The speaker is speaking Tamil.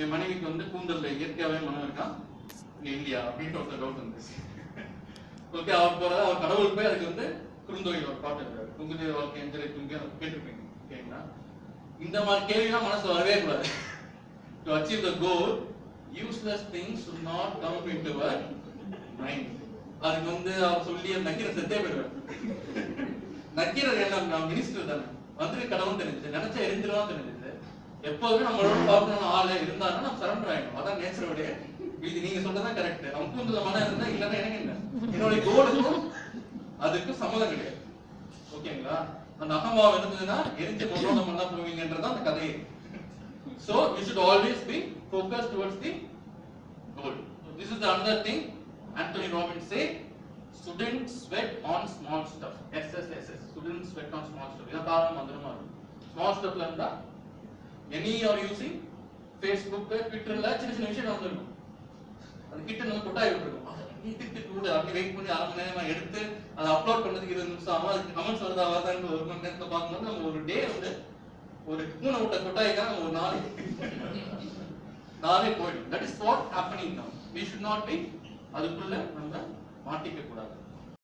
என் மனைவிக்கு வந்து கூந்தல்ல இயற்கையாவே மனம் இருக்கான் இந்தியா அப்படின்ற ஒரு டவுட் இருந்துச்சு. ஓகே, அவர் போறதா அவர் கடவுள் போய் அதுக்கு வந்து குறுந்தொழில் ஒரு பாட்டு இருக்காரு, குங்குதே வாழ்க்கை எஞ்சலை துங்கி கேட்டிருப்பீங்க. ஓகேங்களா, இந்த மாதிரி கேள்விலாம் மனசுல வரவே கூடாது. To achieve the goal, useless things should not come into our mind. அதுக்கு வந்து அவர் சொல்லி நக்கீரர் செத்தே போயிடுவார். நக்கீரர் என்ன மினிஸ்டர் தானே, வந்து கடவுள் தெரிஞ்சு நினைச்சா எரிஞ்சிருவான் தெரிஞ்சது. எப்போதுமே நம்மளோட பார்க்கணும் ஆளு இருந்தாருன்னா நம்ம சரண்டர் ஆயிடும். அதான் நேச்சரோடைய இது. நீங்க சொல்றதான் கரெக்ட். நம்ம கூந்தல மனம் இருந்தா இல்லன்னா எனக்கு என்ன, என்னுடைய கோலுக்கும் அதுக்கு சம்மதம் கிடையாது. ஓகேங்களா, அந்த அகம்பாவம் இருந்ததுன்னா எரிஞ்சு கொண்டோம் பண்ணா போவீங்கன்றதான் அந்த கதையே. So we should always be focused towards the goal. So this is the another thing Anthony Robbins say, students sweat on small stuff. SSSS, students sweat on small stuff. இத பாருங்க மந்திரமா இருக்கு. Small stuff ல இருந்தா any you are using Facebook, Twitter ல சின்ன சின்ன விஷயம் வந்துரும். அது கிட்ட நம்ம கொட்டாய் விட்டுருக்கும். இது கூட அப்படி வெயிட் பண்ணி அரை மணி நேரமா எடுத்து அதை அப்லோட் பண்ணதுக்கு 20 நிமிஷம் ஆகும். அதுக்கு கமெண்ட்ஸ் வருதா வருதான்னு ஒரு மணி நேரத்துல பார்க்கும்போது நம்ம ஒரு டே வந்து ஒரு பூனை விட்ட கொட்டாய்க்கான ஒரு நாளே போயிடும். That is what happening now. We should not be அதுக்குள்ள நம்ம மாட்டிக்க கூடாது.